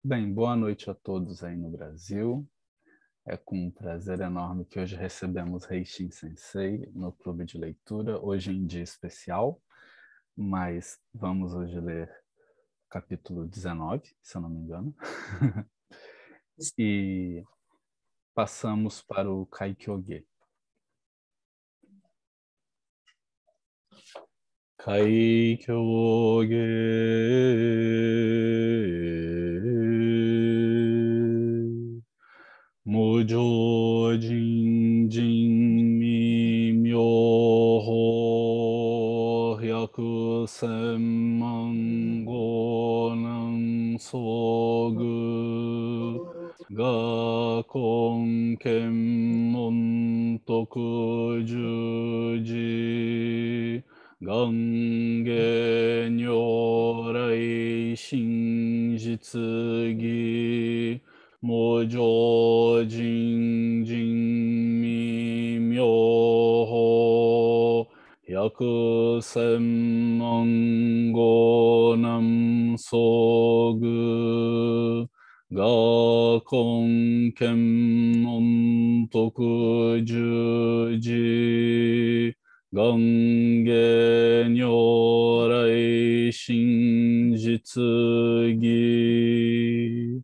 Bem, boa noite a todos aí no Brasil. É com um prazer enorme que hoje recebemos Reishin Sensei no Clube de Leitura, hoje em dia especial, mas vamos hoje ler o capítulo 19, se eu não me engano, e passamos para o Kaikyoge. Kaikyoge Mujo jin jin mi myoho hyaku senman go nan sogu ga kon ken mon toku juji gange nyorai shinjitsu gi Mujo jin jin mi myoho hyaku senman go nam sogu ga kon ken mon toku juji gange nyorai shinjitsu gi.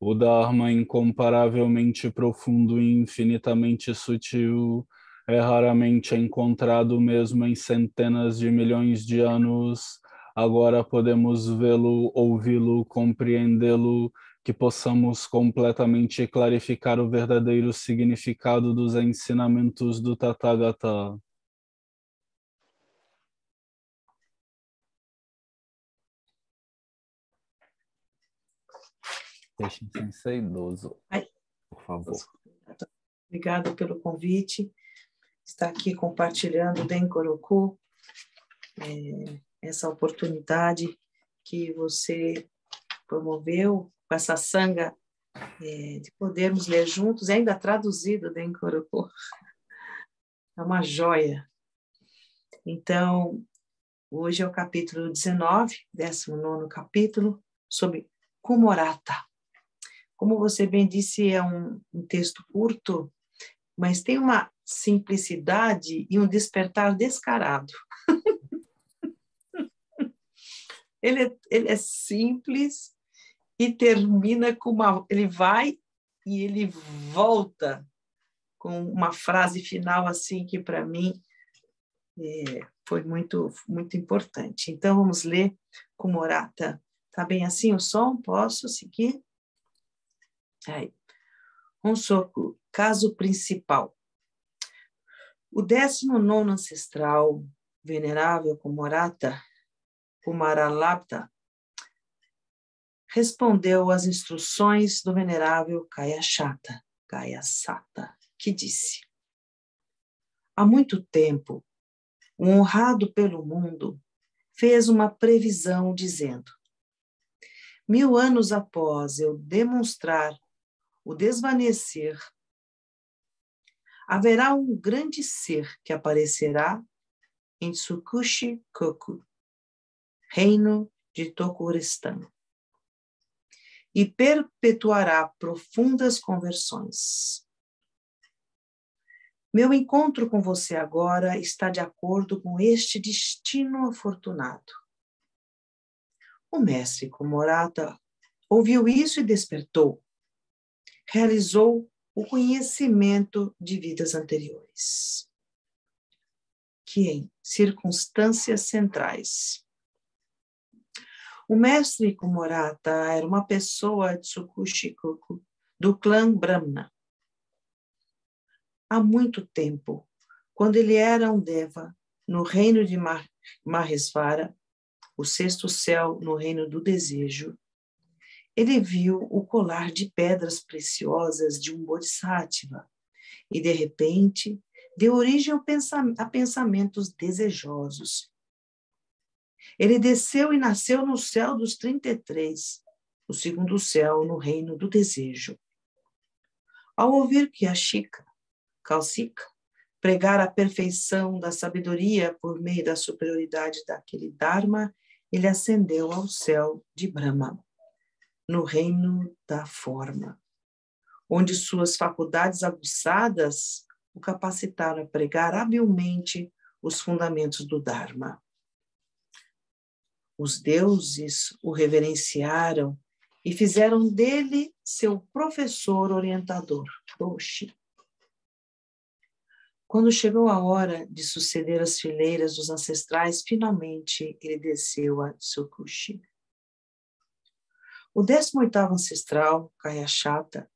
O Dharma incomparavelmente profundo e infinitamente sutil é raramente encontrado mesmo em centenas de milhões de anos. Agora podemos vê-lo, ouvi-lo, compreendê-lo, que possamos completamente clarificar o verdadeiro significado dos ensinamentos do Tathagata. Deixem sensei idoso, por favor. Obrigada pelo convite. Está aqui compartilhando o Denkoroku, essa oportunidade que você promoveu com essa sanga de podermos ler juntos, e ainda traduzido o Denkoroku. É uma joia. Então, hoje é o capítulo 19, 19º capítulo, sobre Kumorata. Como você bem disse, é um texto curto, mas tem uma simplicidade e um despertar descarado. Ele é simples e termina com uma... Ele vai e ele volta com uma frase final assim que, para mim, foi muito, muito importante. Então, vamos ler Kumorata. Está bem assim o som? Posso seguir? Aí. Honsoku, caso principal. O 19º ancestral, venerável Kumorata, Kumaralabdha, respondeu às instruções do venerável Kayasata, que disse: há muito tempo, um honrado pelo mundo fez uma previsão dizendo: 1000 anos após eu demonstrar o desvanecer, haverá um grande ser que aparecerá em Tsukushi-koku, reino de Tokurestan, e perpetuará profundas conversões. Meu encontro com você agora está de acordo com este destino afortunado. O mestre Kumorata ouviu isso e despertou. Realizou o conhecimento de vidas anteriores, que em circunstâncias centrais. O mestre Kumorata era uma pessoa de Tsukushi-koku, do clã Brahmana. Há muito tempo, quando ele era um Deva, no reino de Mahesvara, o sexto céu no reino do desejo, ele viu o colar de pedras preciosas de um Bodhisattva e, de repente, deu origem a pensamentos desejosos. Ele desceu e nasceu no céu dos 33, o segundo céu no reino do desejo. Ao ouvir Kausika pregar a perfeição da sabedoria por meio da superioridade daquele Dharma, ele ascendeu ao céu de Brahma. no reino da forma, onde suas faculdades aguçadas o capacitaram a pregar habilmente os fundamentos do Dharma. Os deuses o reverenciaram e fizeram dele seu professor orientador, Roshi. Quando chegou a hora de suceder as fileiras dos ancestrais, finalmente ele desceu a Tsukushi. O 18º ancestral, Kayashata,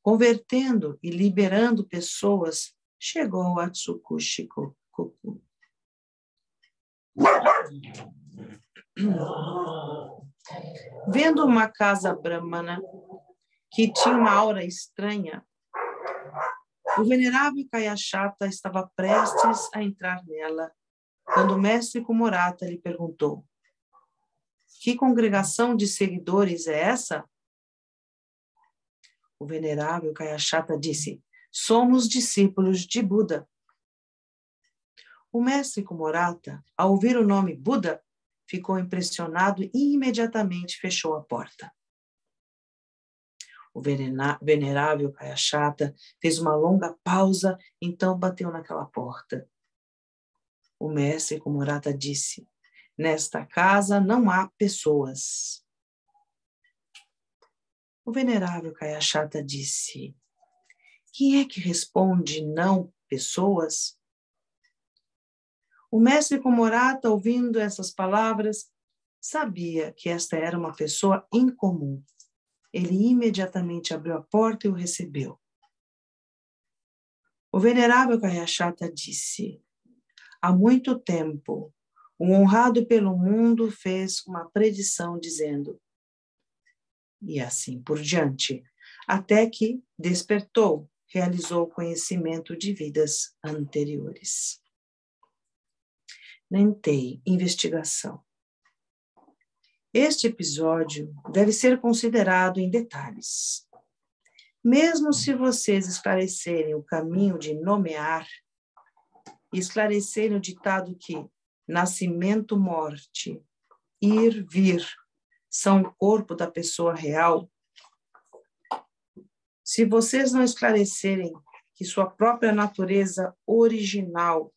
convertendo e liberando pessoas, chegou a Tsukushi Koku. Vendo uma casa brahmana que tinha uma aura estranha, o venerável Kayashata estava prestes a entrar nela, quando o mestre Kumorata lhe perguntou: que congregação de seguidores é essa? O venerável Kayashata disse: somos discípulos de Buda. O mestre Kumorata, ao ouvir o nome Buda, ficou impressionado e imediatamente fechou a porta. O venerável Kayashata fez uma longa pausa, então bateu naquela porta. O mestre Kumorata disse: nesta casa não há pessoas. O venerável Kayashata disse: quem é que responde não pessoas? O mestre Kumorata, ouvindo essas palavras, sabia que esta era uma pessoa incomum. Ele imediatamente abriu a porta e o recebeu. O venerável Kayashata disse: há muito tempo, um honrado pelo mundo fez uma predição dizendo, e assim por diante, até que despertou, realizou o conhecimento de vidas anteriores. Nentei, investigação. Este episódio deve ser considerado em detalhes. Mesmo se vocês esclarecerem o caminho de nomear e esclarecerem o ditado que nascimento, morte, ir, vir são o corpo da pessoa real, se vocês não esclarecerem que sua própria natureza original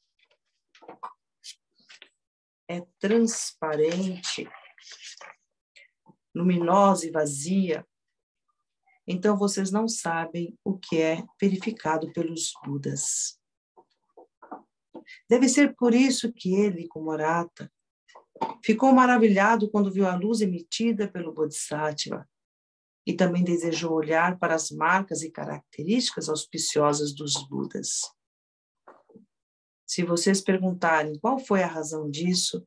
é transparente, luminosa e vazia, então vocês não sabem o que é verificado pelos Budas. Deve ser por isso que ele, Kumorata, ficou maravilhado quando viu a luz emitida pelo Bodhisattva e também desejou olhar para as marcas e características auspiciosas dos Budas. Se vocês perguntarem qual foi a razão disso,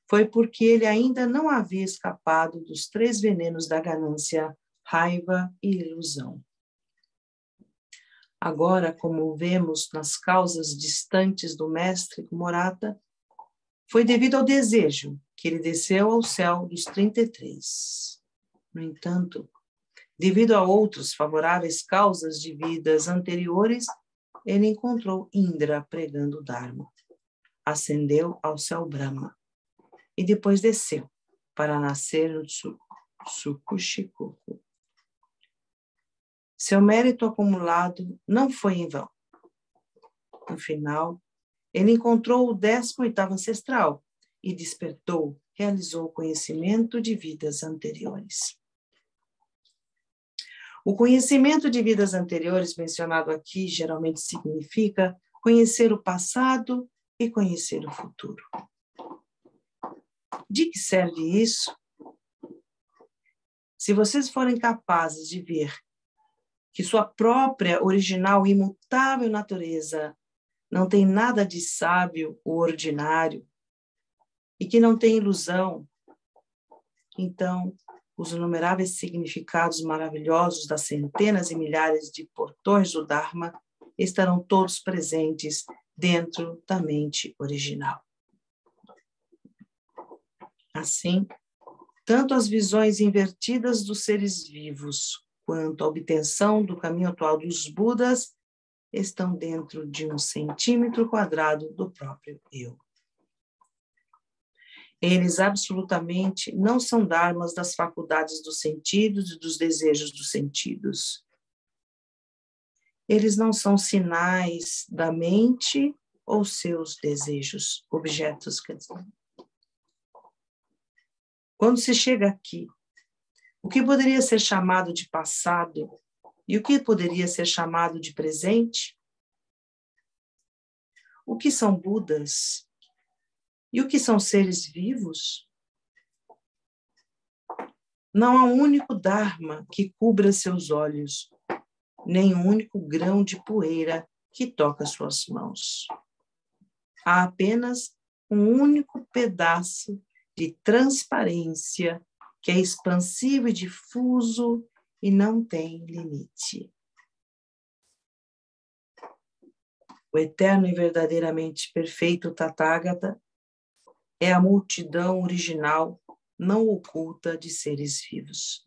foi porque ele ainda não havia escapado dos 3 venenos da ganância, raiva e ilusão. Agora, como vemos nas causas distantes do mestre Kumorata, foi devido ao desejo que ele desceu ao céu dos 33. No entanto, devido a outras favoráveis causas de vidas anteriores, ele encontrou Indra pregando o Dharma, ascendeu ao céu Brahma e depois desceu para nascer no Tsukushi Koku. Seu mérito acumulado não foi em vão. No final, ele encontrou o 18º ancestral e despertou, realizou o conhecimento de vidas anteriores. O conhecimento de vidas anteriores mencionado aqui geralmente significa conhecer o passado e conhecer o futuro. De que serve isso? Se vocês forem capazes de ver que sua própria original e imutável natureza não tem nada de sábio ou ordinário e que não tem ilusão, então os inumeráveis significados maravilhosos das centenas e milhares de portões do Dharma estarão todos presentes dentro da mente original. Assim, tanto as visões invertidas dos seres vivos quanto a obtenção do caminho atual dos Budas estão dentro de 1 centímetro quadrado do próprio eu. Eles absolutamente não são dharmas das faculdades dos sentidos e dos desejos dos sentidos. Eles não são sinais da mente ou seus desejos, objetos, quer dizer. Quando se chega aqui, o que poderia ser chamado de passado e o que poderia ser chamado de presente? O que são Budas? E o que são seres vivos? Não há um único Dharma que cubra seus olhos, nem um único grão de poeira que toca suas mãos. Há apenas um único pedaço de transparência que é expansivo e difuso e não tem limite. O eterno e verdadeiramente perfeito Tathagata é a multidão original não oculta de seres vivos.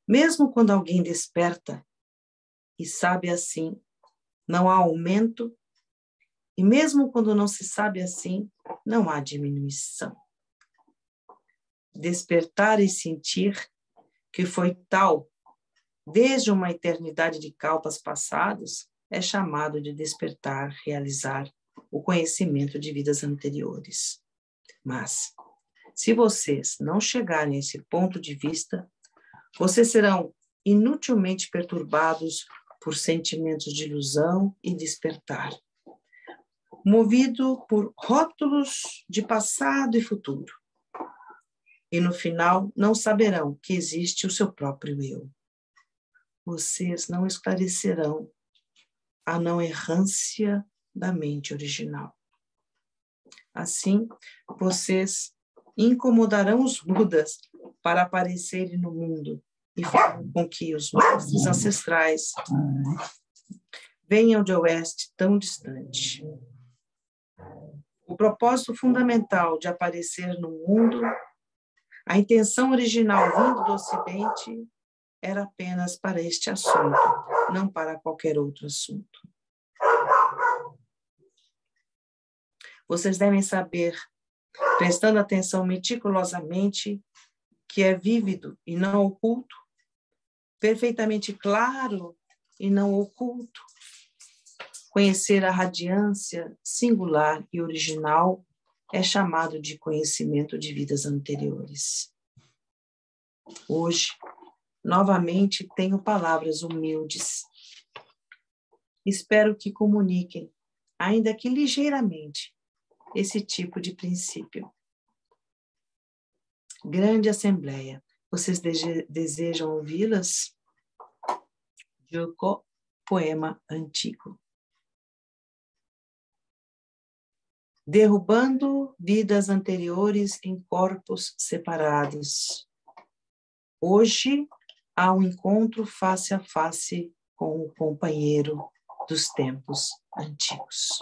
Mesmo quando alguém desperta e sabe assim, não há aumento, e mesmo quando não se sabe assim, não há diminuição. Despertar e sentir que foi tal desde uma eternidade de kalpas passados é chamado de despertar, realizar o conhecimento de vidas anteriores. Mas, se vocês não chegarem a esse ponto de vista, vocês serão inutilmente perturbados por sentimentos de ilusão e despertar, movido por rótulos de passado e futuro. E no final não saberão que existe o seu próprio eu. Vocês não esclarecerão a não errância da mente original. Assim, vocês incomodarão os Budas para aparecerem no mundo e farão com que os mestres ancestrais venham de oeste tão distante. O propósito fundamental de aparecer no mundo, a intenção original vindo do Ocidente, era apenas para este assunto, não para qualquer outro assunto. Vocês devem saber, prestando atenção meticulosamente, que é vívido e não oculto, perfeitamente claro e não oculto. Conhecer a radiância singular e original é chamado de conhecimento de vidas anteriores. Hoje, novamente, tenho palavras humildes. Espero que comuniquem, ainda que ligeiramente, esse tipo de princípio. Grande Assembleia, vocês desejam ouvi-las? Joko, poema antigo. Derrubando vidas anteriores em corpos separados. Hoje há um encontro face a face com o companheiro dos tempos antigos.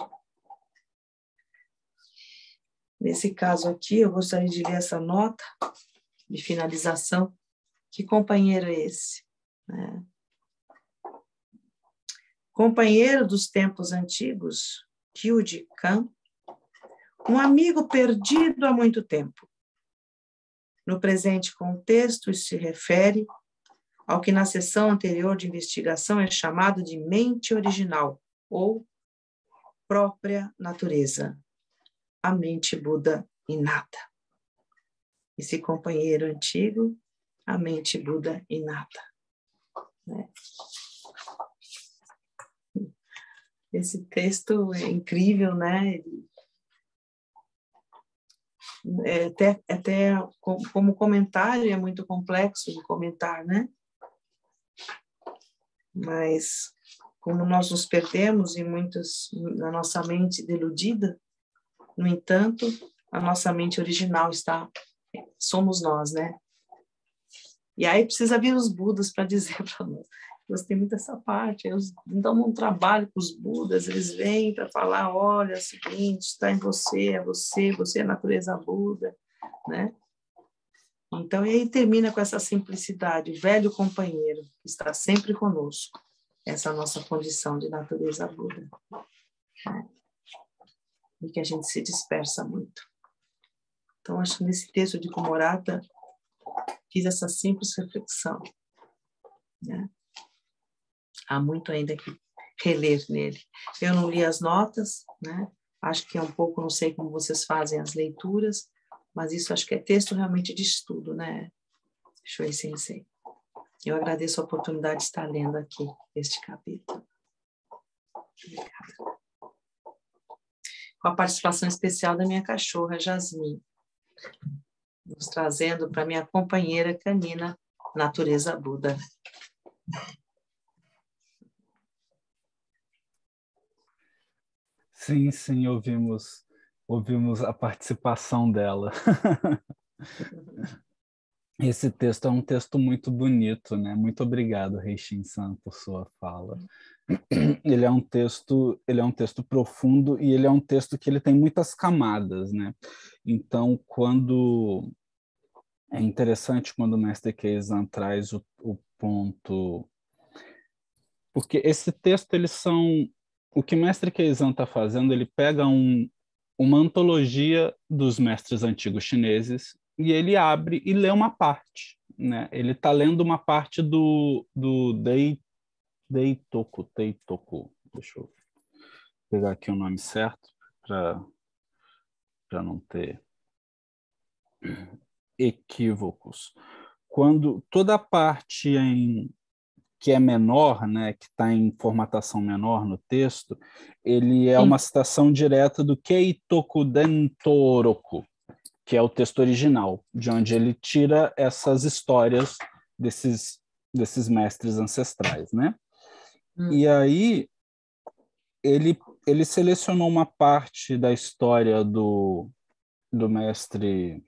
Nesse caso aqui, eu gostaria de ler essa nota de finalização. Que companheiro é esse? Companheiro dos tempos antigos, Kyuji Kan, um amigo perdido há muito tempo. No presente contexto, isso se refere ao que na sessão anterior de investigação é chamado de mente original, ou própria natureza, a mente Buda inata. Esse companheiro antigo, a mente Buda inata. Esse texto é incrível, né? Até como comentário é muito complexo de comentar, né? Mas como nós nos perdemos em muitos na nossa mente deludida, no entanto, a nossa mente original somos nós, né? E aí precisa vir os Budas para dizer para nós. Gostei muito dessa parte. Eles dão um trabalho com os Budas, eles vêm para falar, olha, é o seguinte, está em você, você é a natureza Buda, né? Então, e aí termina com essa simplicidade, o velho companheiro que está sempre conosco, essa nossa condição de natureza Buda. que a gente se dispersa muito. Então, acho que nesse texto de Komorata, fiz essa simples reflexão, né? Há muito ainda que reler nele. Eu não li as notas, né? Acho que é um pouco, não sei como vocês fazem as leituras, mas isso acho que é texto realmente de estudo, né, Shuei Sensei? Eu agradeço a oportunidade de estar lendo aqui este capítulo. Obrigada. Com a participação especial da minha cachorra, Jasmine, nos trazendo para minha companheira canina, Natureza Buda. Sim, sim, ouvimos a participação dela. Esse texto é um texto muito bonito, né? Muito obrigado, Reishin-san, por sua fala. Ele é um texto profundo e ele é um texto que ele tem muitas camadas, né? Então, é interessante quando o mestre Keizan traz o ponto, porque esse texto o que o mestre Keizan está fazendo, ele pega uma antologia dos mestres antigos chineses e ele abre e lê uma parte, né? Ele está lendo uma parte do Teitoku. Deixa eu pegar aqui o nome certo para não ter equívocos. Quando toda a parte que é menor, né, que está em formatação menor no texto, ele é uma citação direta do Keitoku Dentoroku, que é o texto original, de onde ele tira essas histórias desses mestres ancestrais, né? E aí ele selecionou uma parte da história do mestre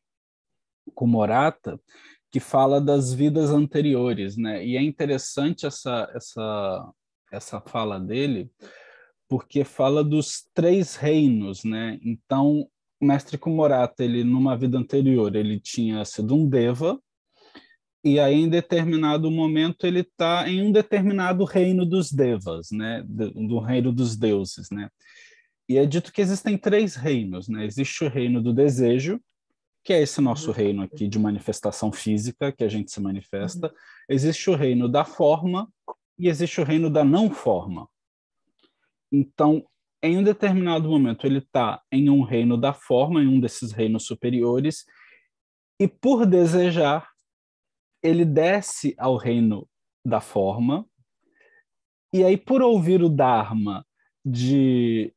Komorata que fala das vidas anteriores, né? E é interessante essa fala dele, porque fala dos três reinos, né? Então, o mestre Komorata, ele numa vida anterior, ele tinha sido um deva, e aí em determinado momento ele está em um determinado reino dos devas, né? Do reino dos deuses, né? E é dito que existem três reinos, né? Existe o reino do desejo, que é esse nosso reino aqui de manifestação física, que a gente se manifesta. Existe o reino da forma e existe o reino da não forma. Então, em um determinado momento, ele está em um reino da forma, em um desses reinos superiores, e por desejar, ele desce ao reino da forma, e aí, por ouvir o Dharma de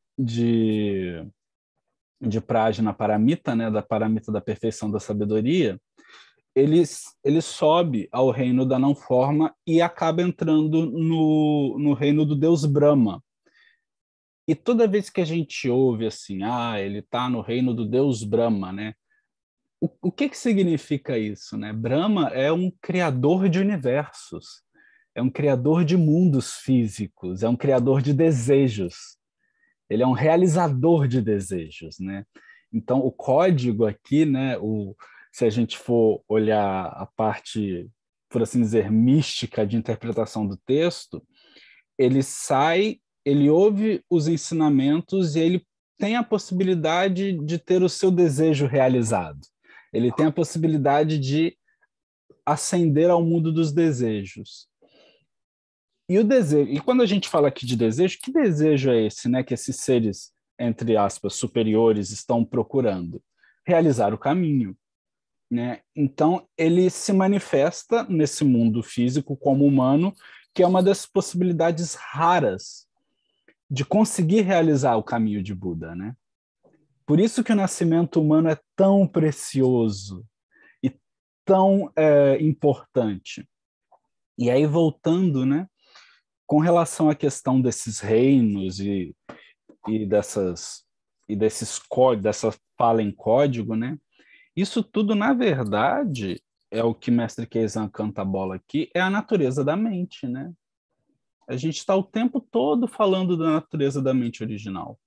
Prajna Paramita, né, da Paramita da perfeição da sabedoria, ele sobe ao reino da não forma e acaba entrando no reino do Deus Brahma. E toda vez que a gente ouve assim, ele está no reino do Deus Brahma, né? O que significa isso, né? Brahma é um criador de universos, é um criador de mundos físicos, é um criador de desejos. Ele é um realizador de desejos, né? Então, o código aqui, né, se a gente for olhar a parte, por assim dizer, mística de interpretação do texto, ele ouve os ensinamentos e ele tem a possibilidade de ter o seu desejo realizado. Ele tem a possibilidade de ascender ao mundo dos desejos. E o desejo, e quando a gente fala aqui de desejo, que desejo é esse, né, que esses seres, entre aspas, superiores estão procurando? Realizar o caminho, né? Então, ele se manifesta nesse mundo físico como humano, que é uma das possibilidades raras de conseguir realizar o caminho de Buda, né? Por isso que o nascimento humano é tão precioso e tão importante. E aí, voltando, né, com relação à questão desses reinos e dessa fala em código, né? Isso tudo, na verdade, é o que Mestre Keizan canta a bola aqui, é a natureza da mente, né? A gente está o tempo todo falando da natureza da mente original.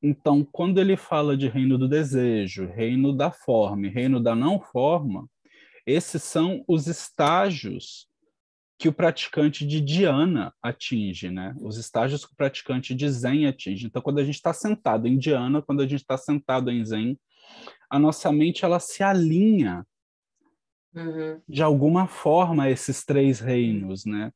Então, quando ele fala de reino do desejo, reino da forma e reino da não forma, esses são os estágios que o praticante de dhyana atinge, né? Os estágios que o praticante de Zen atinge. Então, quando a gente está sentado em dhyana, quando a gente está sentado em Zen, a nossa mente ela se alinha de alguma forma a esses três reinos, né?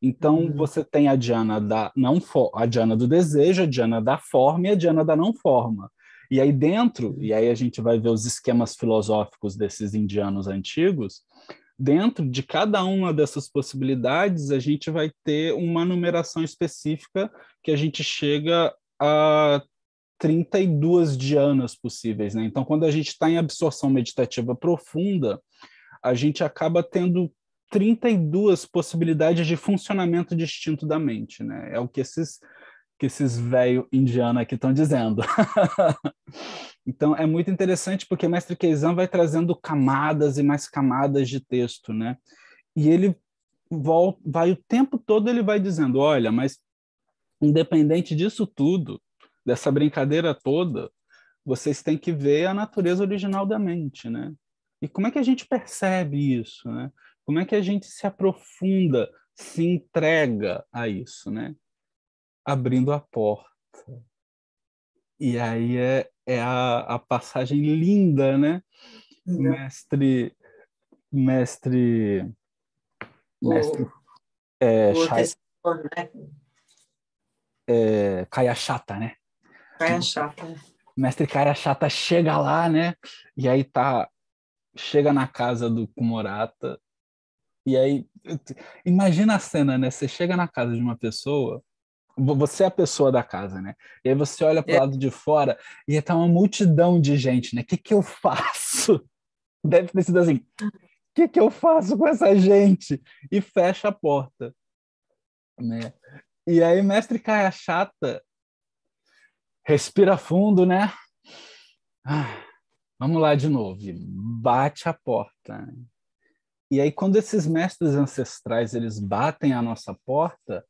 Então, você tem a dhyana da não a dhyana do desejo, a dhyana da forma e a dhyana da não forma. E aí dentro, e aí a gente vai ver os esquemas filosóficos desses indianos antigos, dentro de cada uma dessas possibilidades, a gente vai ter uma numeração específica que a gente chega a 32 dhyanas possíveis, né? Então, quando a gente está em absorção meditativa profunda, a gente acaba tendo 32 possibilidades de funcionamento distinto da mente, né? É o que esses velho indianos aqui estão dizendo. Então, é muito interessante porque Mestre Keizan vai trazendo camadas e mais camadas de texto, né? E ele vai o tempo todo ele vai dizendo, olha, mas independente disso tudo, dessa brincadeira toda, vocês têm que ver a natureza original da mente, né? E como é que a gente percebe isso, né? Como é que a gente se aprofunda, se entrega a isso, né? Abrindo a porta. E aí é a passagem linda, né? Mestre, mestre, mestre O antecessor, né? Kaya Chata, né? Kaya Chata. Mestre Kaya Chata chega lá, né? E aí chega na casa do Kumorata, e aí imagina a cena, né? Você chega na casa de uma pessoa, você é a pessoa da casa, né? E aí você olha para o lado de fora e tá uma multidão de gente, né? O que que eu faço? Deve ter sido assim, o que eu faço com essa gente? E fecha a porta, né? E aí mestre Kaya Chata respira fundo, né? Vamos lá de novo. E bate a porta, né? E aí, quando esses mestres ancestrais eles batem a nossa porta,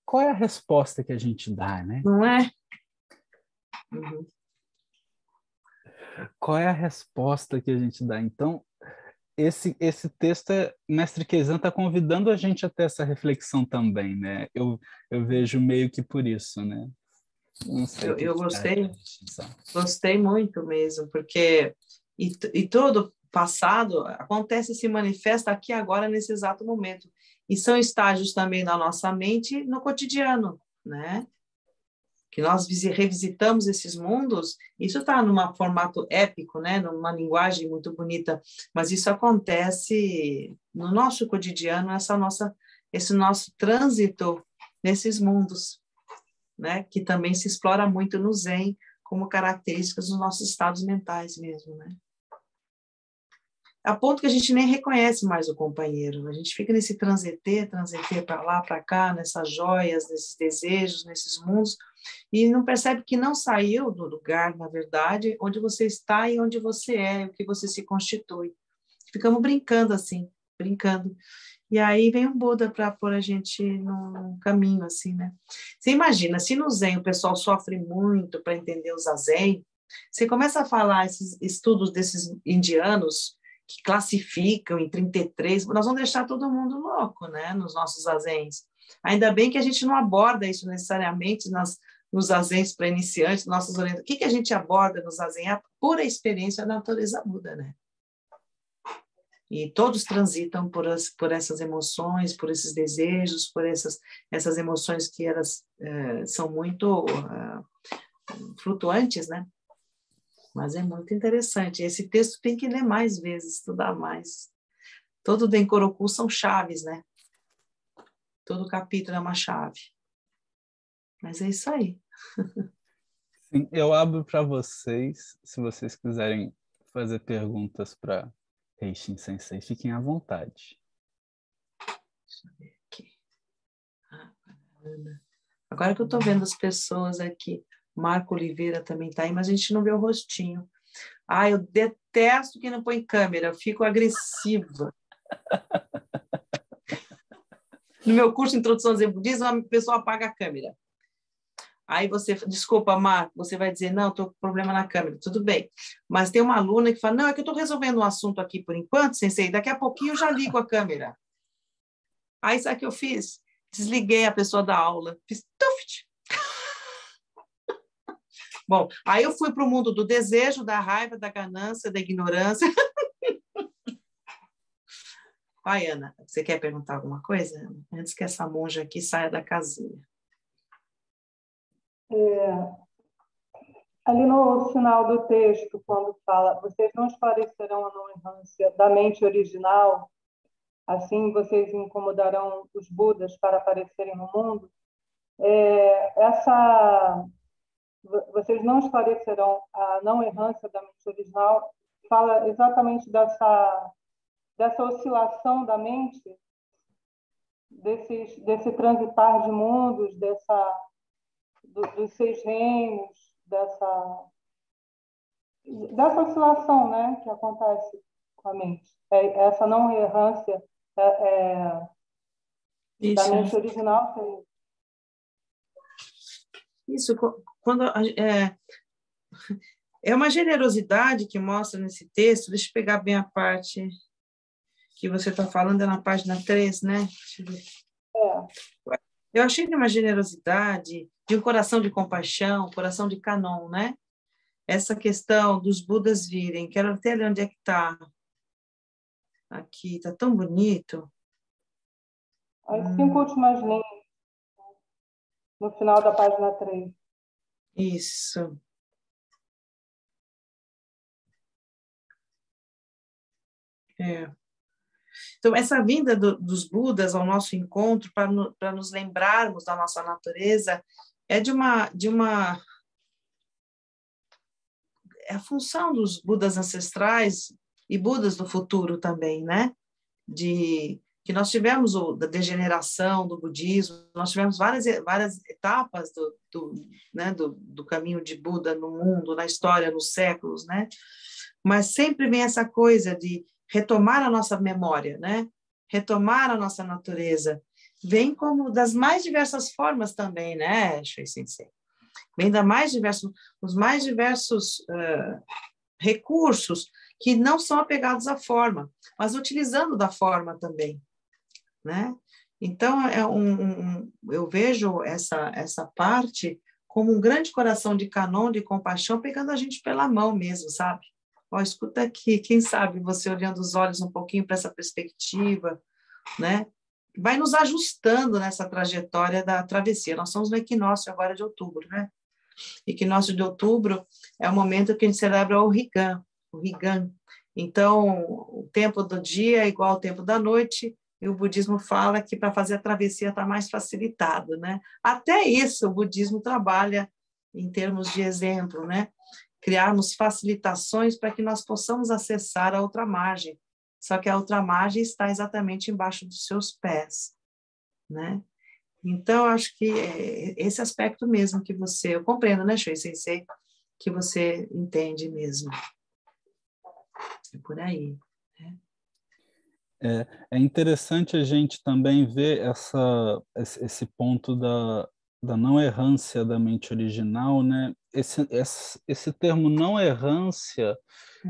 qual é a resposta que a gente dá, né? Não é? Qual é a resposta que a gente dá? Então, esse texto, Mestre Keizan está convidando a gente a ter essa reflexão também, né? Eu vejo meio que por isso, né? Não sei o que Eu acha. gostei muito mesmo, porque e todo passado acontece, se manifesta aqui agora nesse exato momento. E são estágios também na nossa mente no cotidiano, né? Que nós revisitamos esses mundos, isso está num formato épico, né? Numa linguagem muito bonita, mas isso acontece no nosso cotidiano, esse nosso trânsito nesses mundos, né? Que também se explora muito no Zen como características dos nossos estados mentais mesmo, né? A ponto que a gente nem reconhece mais o companheiro, a gente fica nesse transeter para lá, para cá, nessas joias, nesses desejos, nesses mundos, e não percebe que não saiu do lugar, na verdade, onde você está e onde você é, o que você se constitui. Ficamos brincando assim, brincando. E aí vem um Buda para pôr a gente no caminho, assim, né? Você imagina, se no Zen o pessoal sofre muito para entender o Zazen, você começa a falar esses estudos desses indianos que classificam em 33, nós vamos deixar todo mundo louco, né? Nos nossos Zazens. Ainda bem que a gente não aborda isso necessariamente nos Zazens para iniciantes, nossos orientações. O que a gente aborda nos Zazen? A pura experiência da natureza Buda, né? E todos transitam por essas emoções, por esses desejos, por essas emoções que elas são muito flutuantes, né? Mas é muito interessante. Esse texto tem que ler mais vezes, estudar mais. Todo Denkoroku são chaves, né? Todo capítulo é uma chave. Mas é isso aí. Sim, eu abro para vocês, se vocês quiserem fazer perguntas para Heishin Sensei, fiquem à vontade. Deixa eu ver aqui. Agora que eu estou vendo as pessoas aqui, Marco Oliveira também está aí, mas a gente não vê o rostinho. Eu detesto que não põe câmera, eu fico agressiva. No meu curso de Introdução ao Zen Budismo, a pessoa apaga a câmera. Aí você, desculpa, Marco, você vai dizer, não, estou com problema na câmera, tudo bem. Mas tem uma aluna que fala, não, é que eu estou resolvendo um assunto aqui por enquanto, sensei, daqui a pouquinho eu já ligo a câmera. Aí, sabe o que eu fiz? Desliguei a pessoa da aula. Fiz tuft. Bom, aí eu fui para o mundo do desejo, da raiva, da ganância, da ignorância. Vai, Ana, você quer perguntar alguma coisa, Ana? Antes que essa monja aqui saia da casinha. Ali no final do texto, quando fala, vocês não esclarecerão a não-errância da mente original, assim vocês incomodarão os Budas para aparecerem no mundo. Vocês não esclarecerão a não-errância da mente original, fala exatamente dessa oscilação da mente, desse transitar de mundos, dos 6 reinos, dessa oscilação, né, que acontece com a mente. Essa não errância da mente original. Isso, quando é uma generosidade que mostra nesse texto. Deixa eu pegar bem a parte que você está falando, é na página 3, né? Deixa eu ver. Eu achei que é uma generosidade, de um coração de compaixão, coração de Canon, né? Essa questão dos Budas virem, quero até ler onde é que está. Aqui, está tão bonito. As 5 últimas linhas, no final da página 3. Isso. Então, essa vinda dos Budas ao nosso encontro, para nos lembrarmos da nossa natureza, é é a função dos Budas ancestrais e Budas do futuro também, né? Que nós tivemos da degeneração do budismo, nós tivemos várias etapas do caminho de Buda no mundo, na história, nos séculos, né? Mas sempre vem essa coisa de retomar a nossa memória, né? Retomar a nossa natureza. Vem como das mais diversas formas também, né, Shui Sensei? Vem os mais diversos recursos que não são apegados à forma, mas utilizando da forma também, né? Então, eu vejo essa parte como um grande coração de Canon, de compaixão, pegando a gente pela mão mesmo, sabe? Ó, escuta aqui, quem sabe você olhando os olhos um pouquinho para essa perspectiva, né? Vai nos ajustando nessa trajetória da travessia. Nós estamos no equinócio agora de outubro, né? Equinócio de outubro é o momento que a gente celebra o Rigan. Então, o tempo do dia é igual ao tempo da noite, e o budismo fala que para fazer a travessia está mais facilitado, né? Até isso o budismo trabalha em termos de exemplo, né? Criarmos facilitações para que nós possamos acessar a outra margem. Só que a outra margem está exatamente embaixo dos seus pés, né? Então, acho que é esse aspecto mesmo que eu compreendo, né, Shui Sensei, que você entende mesmo. É por aí. Né? É interessante a gente também ver esse ponto da não errância da mente original, né? Esse termo não errância,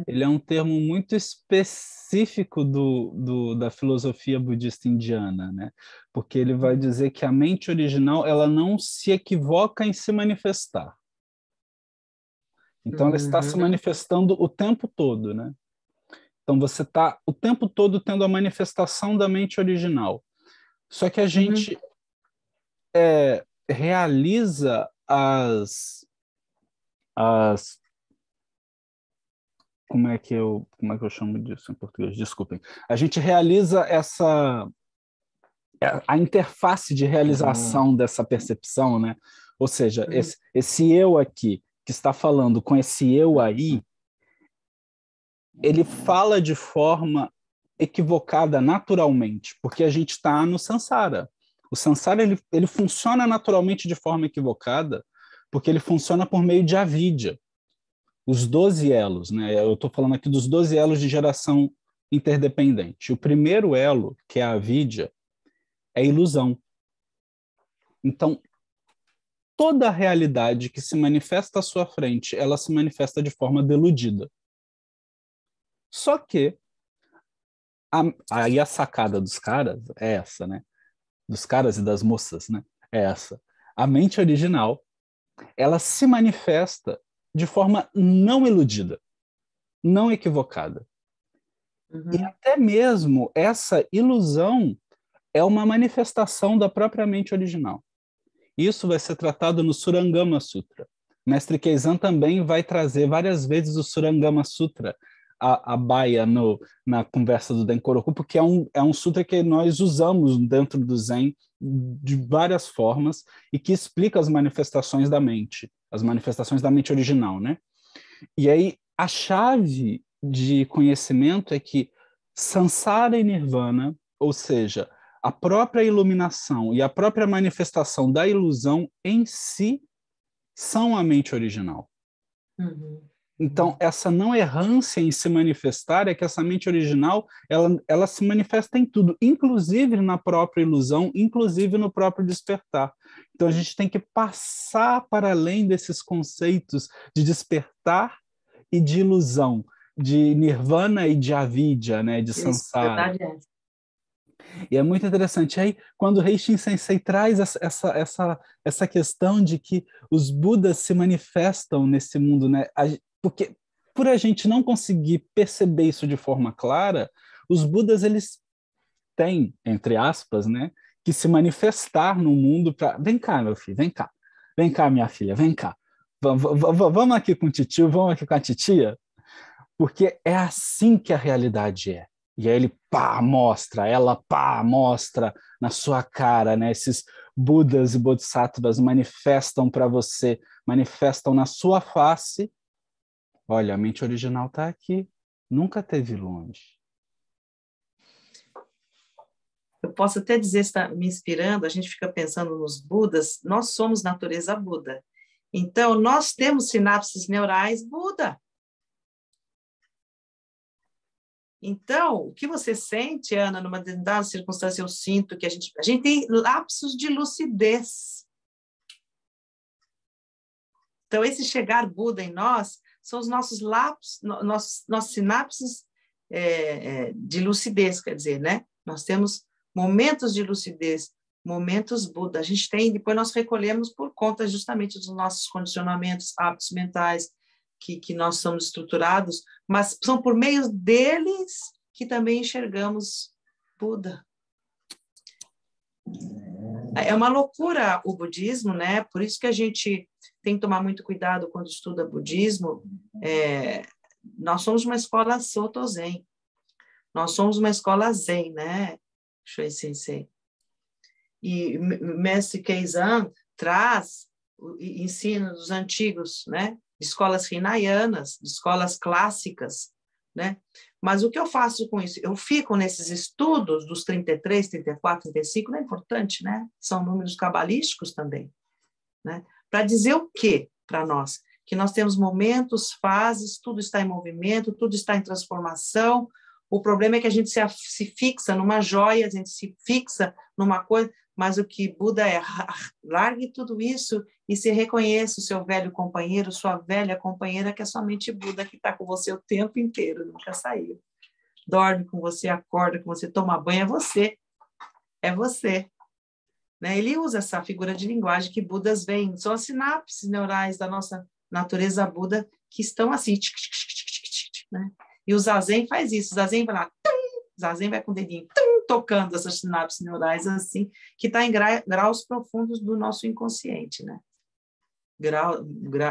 ele é um termo muito específico da filosofia budista indiana, né? Porque ele vai dizer que a mente original ela não se equivoca em se manifestar. Então, ela está se manifestando o tempo todo, né? Então, você está o tempo todo tendo a manifestação da mente original. Só que a gente realiza como é que eu chamo disso em português? Desculpem. A gente realiza a interface de realização dessa percepção, né? Ou seja, esse eu aqui que está falando com esse eu aí, ele fala de forma equivocada naturalmente, porque a gente está no samsara. O samsara ele funciona naturalmente de forma equivocada, porque ele funciona por meio de avidya. Os 12 elos, né? Eu estou falando aqui dos 12 elos de geração interdependente. O primeiro elo, que é a avidya, é ilusão. Então, toda a realidade que se manifesta à sua frente, ela se manifesta de forma deludida. Só que aí a sacada dos caras é essa, né? dos caras e das moças, né? É essa. A mente original, ela se manifesta de forma não iludida, não equivocada. E até mesmo essa ilusão é uma manifestação da própria mente original. Isso vai ser tratado no Surangama Sutra. Mestre Keizan também vai trazer várias vezes o Surangama Sutra a baia na conversa do Denkoroku, porque é um sutra que nós usamos dentro do Zen de várias formas e que explica as manifestações da mente original, né? E aí a chave de conhecimento é que Sansara e Nirvana, ou seja, a própria iluminação e a própria manifestação da ilusão em si são a mente original. Então, essa não errância em se manifestar é que essa mente original, ela se manifesta em tudo, inclusive na própria ilusão, inclusive no próprio despertar. Então, a gente tem que passar para além desses conceitos de despertar e de ilusão, de nirvana e de avidya, né, de samsara. E é muito interessante. Aí, quando o Reishin Sensei traz essa questão de que os Budas se manifestam nesse mundo, né? Porque por a gente não conseguir perceber isso de forma clara, os Budas, eles têm, entre aspas, né, que se manifestar no mundo para... Vem cá, meu filho, vem cá. Vem cá, minha filha, vem cá. Vamos aqui com o titio, vamos aqui com a titia, porque é assim que a realidade é. E aí ele, pá, mostra, ela, pá, mostra na sua cara, né? Esses Budas e Bodhisattvas manifestam para você, manifestam na sua face. Olha, a mente original está aqui, nunca esteve longe. Eu posso até dizer, está me inspirando, a gente fica pensando nos Budas, nós somos natureza Buda. Então, nós temos sinapses neurais Buda. Então, o que você sente, Ana, numa determinada circunstância, eu sinto que a gente tem lapsos de lucidez. Então, esse chegar Buda em nós são os nossos lapsos, nossos sinapses de lucidez, quer dizer, né? Nós temos momentos de lucidez, momentos Buda. A gente tem, depois nós recolhemos por conta justamente dos nossos condicionamentos, hábitos mentais, que nós somos estruturados, mas são por meio deles que também enxergamos Buda. É uma loucura o budismo, né? Por isso que a gente tem que tomar muito cuidado quando estuda budismo. Nós somos uma escola Soto Zen. Nós somos uma escola Zen, né, Shui Sensei? E Mestre Keizan traz o ensino dos antigos, né? De escolas hinayanas, de escolas clássicas, né? Mas o que eu faço com isso? Eu fico nesses estudos dos 33, 34, 35, não é importante, né? São números cabalísticos também, né? Para dizer o quê para nós? Que nós temos momentos, fases, tudo está em movimento, tudo está em transformação. O problema é que a gente se fixa numa joia, a gente se fixa numa coisa, mas o que Buda é, largue tudo isso e se reconheça o seu velho companheiro, sua velha companheira, que é somente Buda, que está com você o tempo inteiro, nunca saiu. Dorme com você, acorda com você, toma banho, é você. É você. Né? Ele usa essa figura de linguagem que Budas vêm, são as sinapses neurais da nossa natureza Buda que estão assim, né? E o Zazen faz isso, o Zazen vai lá, o Zazen vai com o dedinho, tocando essas sinapses neurais assim, que está em graus profundos do nosso inconsciente, né?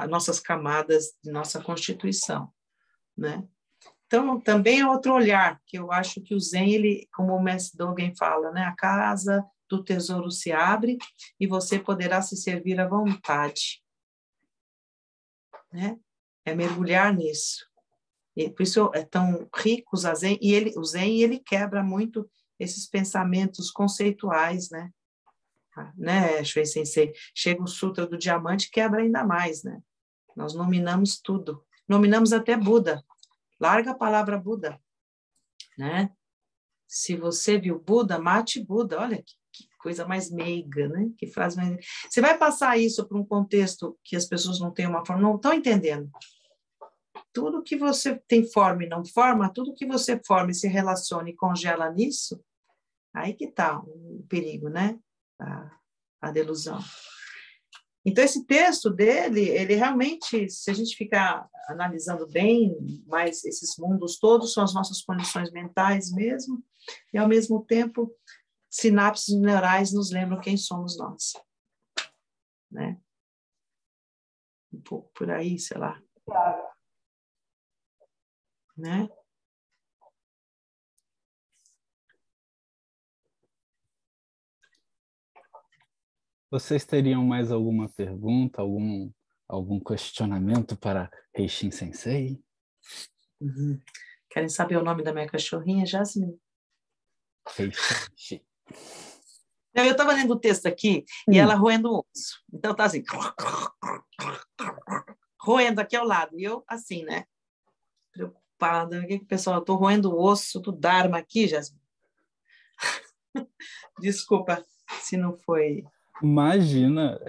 Nossas camadas de nossa constituição, né? Então, também é outro olhar, que eu acho que o Zen, ele, como o mestre Dogen fala, né? A casa do tesouro se abre e você poderá se servir à vontade, né? É mergulhar nisso. E por isso é tão rico o Zen, o Zen ele quebra muito esses pensamentos conceituais, né? Né, Shui Sensei? Chega o Sutra do Diamante, quebra ainda mais, né? Nós nominamos tudo. Nominamos até Buda. Larga a palavra Buda, né? Se você viu Buda, mate Buda. Olha que coisa mais meiga, né? Que frase mais... Você vai passar isso para um contexto que as pessoas não têm uma forma, não estão entendendo. Tudo que você tem forma e não forma, tudo que você forma e se relaciona e congela nisso, aí que está o perigo, né? a delusão. Então, esse texto dele, ele realmente, se a gente ficar analisando bem, mas esses mundos todos são as nossas condições mentais mesmo, e, ao mesmo tempo, sinapses neurais nos lembram quem somos nós. Né? Um pouco por aí, sei lá. Né? Vocês teriam mais alguma pergunta, algum questionamento para Heishin Sensei? Uhum. Querem saber o nome da minha cachorrinha? Jasmine. Heishin. Eu estava lendo o texto aqui e ela roendo o osso. Então tá assim, roendo aqui ao lado. E eu assim, né? Preocupada. O que pessoal? Eu estou roendo o osso do Dharma aqui, Jasmine. Desculpa se não foi. Imagina,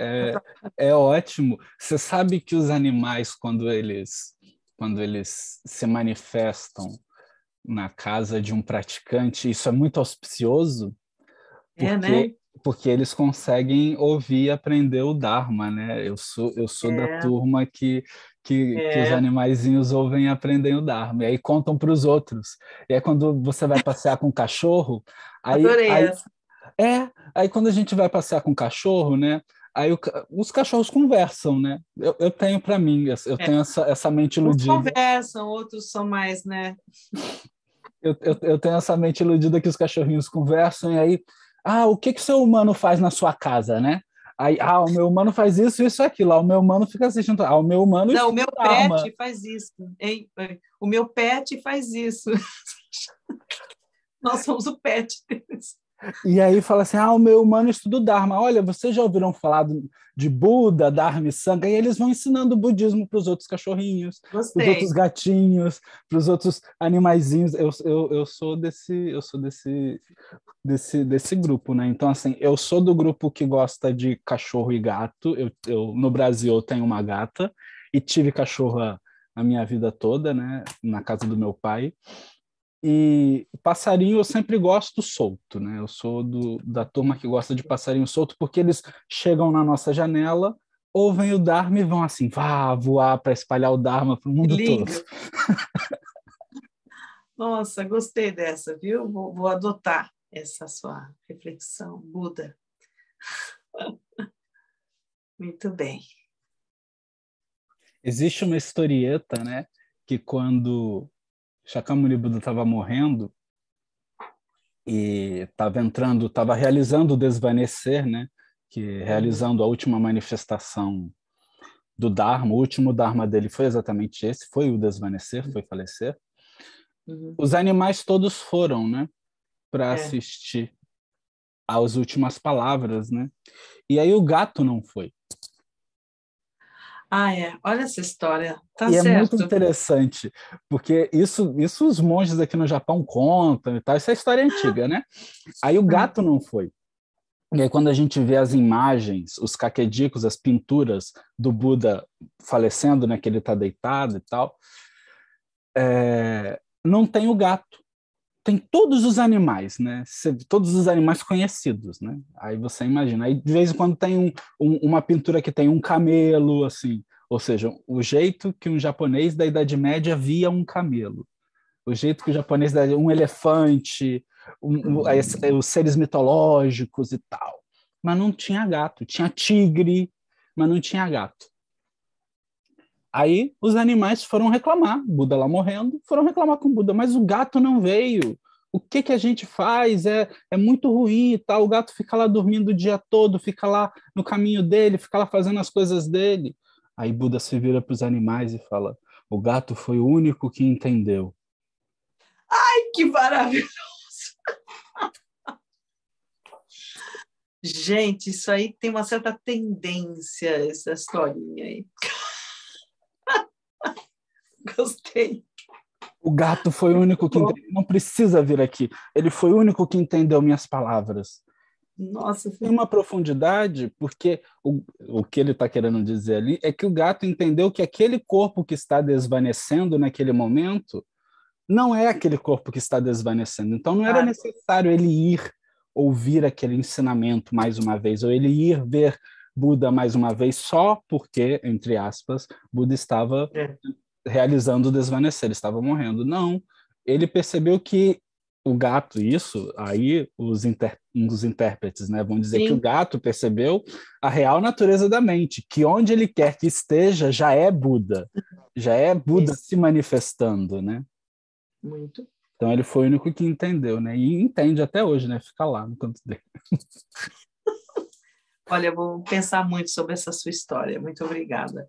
é ótimo. Você sabe que os animais, quando eles se manifestam na casa de um praticante, isso é muito auspicioso, Né? porque eles conseguem ouvir e aprender o Dharma, né? Eu sou da turma que os animaizinhos ouvem e aprendem o Dharma, e aí contam para os outros. E aí quando você vai passear com o cachorro, Adorei essa. Aí quando a gente vai passear com o cachorro, né? Aí os cachorros conversam, né? Eu tenho para mim, eu tenho essa mente iludida. Uns conversam, outros são mais, né? Eu tenho essa mente iludida que os cachorrinhos conversam, e aí, o que o seu humano faz na sua casa, né? Aí, o meu humano faz isso, isso e aquilo. O meu humano fica assistindo. O meu humano... Não, o meu pet faz isso. Hein? O meu pet faz isso. Nós somos o pet deles. E aí fala assim, o meu humano estuda o Dharma. Olha, vocês já ouviram falar de Buda, Dharma e Sangha? E eles vão ensinando o budismo para os outros cachorrinhos, para os outros gatinhos, para os outros animaizinhos. Eu sou desse grupo, né? Então, assim, eu sou do grupo que gosta de cachorro e gato. No Brasil, eu tenho uma gata e tive cachorra a minha vida toda, né? Na casa do meu pai. E passarinho eu sempre gosto solto, né? Eu sou da turma que gosta de passarinho solto porque eles chegam na nossa janela, ouvem o Dharma e vão assim, voar para espalhar o Dharma para o mundo todo. Nossa, gostei dessa, viu? Vou adotar essa sua reflexão, Buda. Muito bem. Existe uma historieta, né? Que quando Shakyamuni Buda estava morrendo e estava realizando o desvanecer, né? Realizando a última manifestação do Dharma, o último Dharma dele foi exatamente esse, foi o desvanecer, foi falecer. Os animais todos foram, né? Para assistir às últimas palavras, né? E aí o gato não foi. Olha essa história. Tá e certo. É muito interessante, porque isso os monges aqui no Japão contam e tal, isso é história antiga, né? Aí o gato não foi. E aí quando a gente vê as imagens, os kakedikos, as pinturas do Buda falecendo, né, que ele está deitado e tal, não tem o gato. Tem todos os animais, né? Todos os animais conhecidos, né? Aí você imagina. Aí de vez em quando tem uma pintura que tem um camelo, assim, ou seja, o jeito que um japonês da Idade Média via um camelo, o jeito que o japonês um elefante, os seres mitológicos e tal. Mas não tinha gato. Tinha tigre, mas não tinha gato. Aí os animais foram reclamar, Buda lá morrendo, foram reclamar com o Buda, mas o gato não veio. O que a gente faz? É muito ruim e tal. O gato fica lá dormindo o dia todo, fica lá no caminho dele, fica lá fazendo as coisas dele. Aí Buda se vira para os animais e fala: o gato foi o único que entendeu. Ai, que maravilhoso! Gente, isso aí tem uma certa tendência, essa historinha aí. Gostei. O gato foi o único que entendeu. Não precisa vir aqui. Ele foi o único que entendeu minhas palavras. Nossa, tem uma profundidade, porque o que ele está querendo dizer ali é que o gato entendeu que aquele corpo que está desvanecendo naquele momento não é aquele corpo que está desvanecendo. Então não era necessário ele ir ouvir aquele ensinamento mais uma vez, ou ele ir ver Buda mais uma vez só porque, entre aspas, Buda estava realizando o desvanecer, ele estava morrendo. Não, ele percebeu que o gato, isso, aí os intérpretes, né, vão dizer que o gato percebeu a real natureza da mente, que onde ele quer que esteja já é Buda se manifestando, né? Muito. Então ele foi o único que entendeu, né? E entende até hoje, né? Fica lá no canto dele. Olha, eu vou pensar muito sobre essa sua história. Muito obrigada.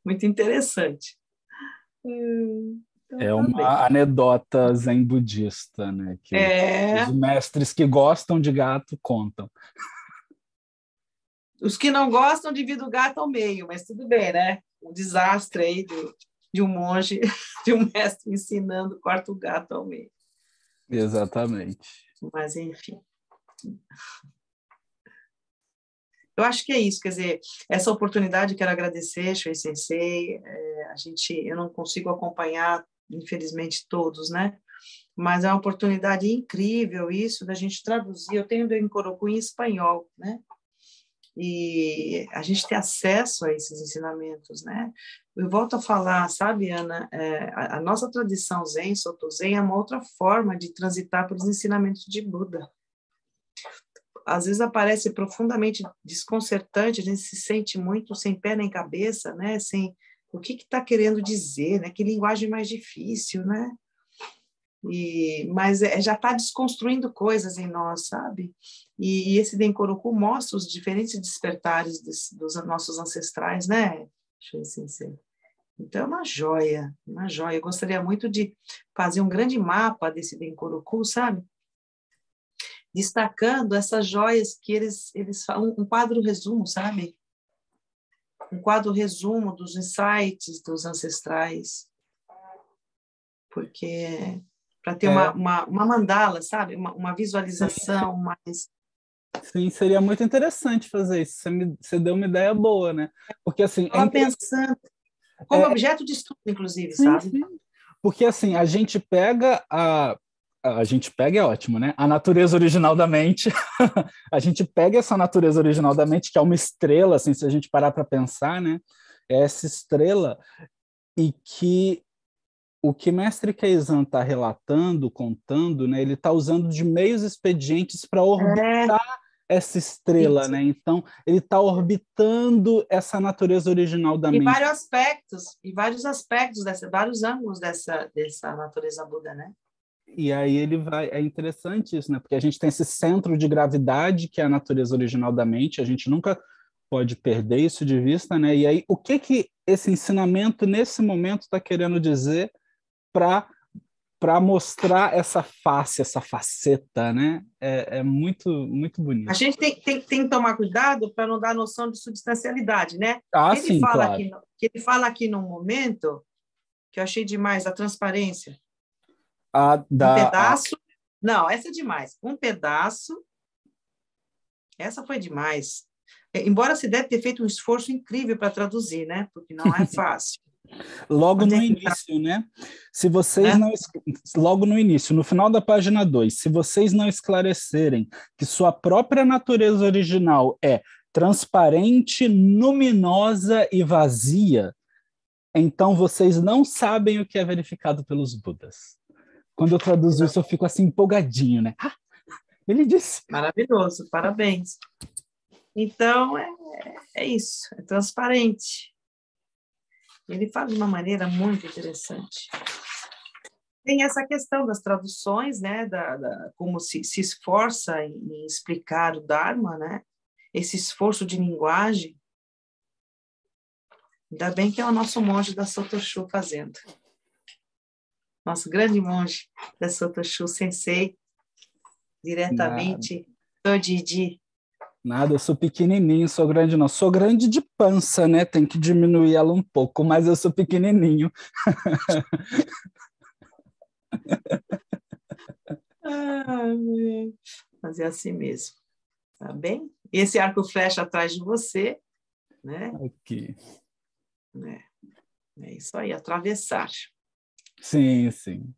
Muito interessante. Então, É uma anedota zen budista, né? Que os mestres que gostam de gato contam. Os que não gostam dividem o gato ao meio, mas tudo bem, né? Um desastre aí de um monge, de um mestre ensinando, corta o gato ao meio. Exatamente. Mas, enfim. Eu acho que é isso, quer dizer, essa oportunidade quero agradecer, Shui Sensei. Eu não consigo acompanhar, infelizmente, todos, né? Mas é uma oportunidade incrível isso da gente traduzir. Eu tenho o Daikoroku em espanhol, né? E a gente ter acesso a esses ensinamentos, né? Eu volto a falar, sabe, Ana, a nossa tradição Zen, Soto Zen, é uma outra forma de transitar pelos ensinamentos de Buda. Às vezes aparece profundamente desconcertante, a gente se sente muito sem pé nem cabeça, né? Sem o que está querendo dizer, né? Que linguagem mais difícil, né? Mas já está desconstruindo coisas em nós, sabe? E esse Daikoroku mostra os diferentes despertares dos nossos ancestrais, né? Então, é uma joia, uma joia. Eu gostaria muito de fazer um grande mapa desse Daikoroku, sabe? Destacando essas joias que eles falam, um quadro resumo, sabe? Um quadro resumo dos insights dos ancestrais. Porque para ter uma mandala, sabe? Uma visualização mais... Sim, seria muito interessante fazer isso. Você deu uma ideia boa, né? Porque, assim... Estava pensando como objeto de estudo, inclusive, sim, sabe? Sim. Porque, assim, a gente pega a gente pega é ótimo, né? A natureza original da mente. A gente pega essa natureza original da mente, que é uma estrela, assim, se a gente parar para pensar, né? É essa estrela e que o que Mestre Keizan está relatando, contando, né? Ele está usando de meios expedientes para orbitar essa estrela, isso. né? Então, ele está orbitando essa natureza original da mente. Vários aspectos, vários ângulos dessa natureza Buda, né? E aí ele vai... É interessante isso, né? Porque a gente tem esse centro de gravidade, que é a natureza original da mente, a gente nunca pode perder isso de vista, né? E aí, o que esse ensinamento, nesse momento, está querendo dizer para mostrar essa face, essa faceta, né? É muito, muito bonito. A gente tem que tomar cuidado para não dar noção de substancialidade, né? Sim, claro. Que ele fala aqui num momento que eu achei demais, a transparência. Um pedaço... Não, essa é demais. Um pedaço... Essa foi demais. Embora se deve ter feito um esforço incrível para traduzir, né? Porque não é fácil. Logo no início, né? Se vocês não... Logo no início, no final da página 2, se vocês não esclarecerem que sua própria natureza original é transparente, luminosa e vazia, então vocês não sabem o que é verificado pelos Budas. Quando eu traduzo isso, eu fico assim empolgadinho, né? Ele disse. Maravilhoso, parabéns. Então, é isso, é transparente. Ele fala de uma maneira muito interessante. Tem essa questão das traduções, né? Como se esforça em explicar o Dharma, né? Esse esforço de linguagem. Ainda bem que é o nosso monge da Sotoshu fazendo. Nosso grande monge da Sotoshu Sensei, diretamente do Didi. Nada, eu sou pequenininho, sou grande não. Sou grande de pança, né? Tem que diminuir ela um pouco, mas eu sou pequenininho. Fazer assim mesmo. Tá bem? Esse arco flecha atrás de você, né? Aqui. É isso aí, atravessar. Sim, sim.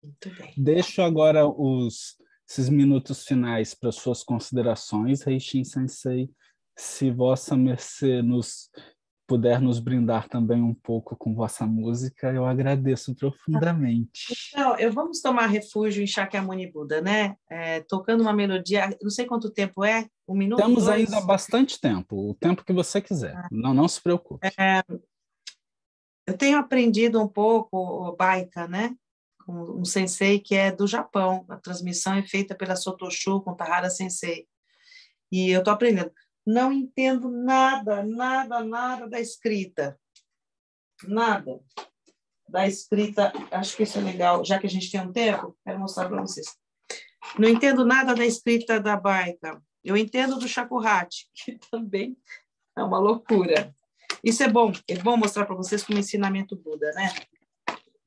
Muito bem. Deixo agora esses minutos finais para suas considerações, Reishin Sensei. Se Vossa Mercê puder nos brindar também um pouco com vossa música, eu agradeço profundamente. Então, vamos tomar refúgio em Shakyamuni Buda, né? Tocando uma melodia, não sei quanto tempo é, 1 minuto, Temos 2? ainda bastante tempo, o tempo que você quiser. Não se preocupe. Eu tenho aprendido um pouco o Baika, né? Com um sensei que é do Japão. A transmissão é feita pela Sotoshu com Tahara Sensei. E eu estou aprendendo. Não entendo nada da escrita. Nada da escrita. Acho que isso é legal. Já que a gente tem um tempo, quero mostrar para vocês. Não entendo nada da escrita da Baika. Eu entendo do Shakuhachi, que também é uma loucura. Isso é bom mostrar para vocês como ensinamento Buda, né?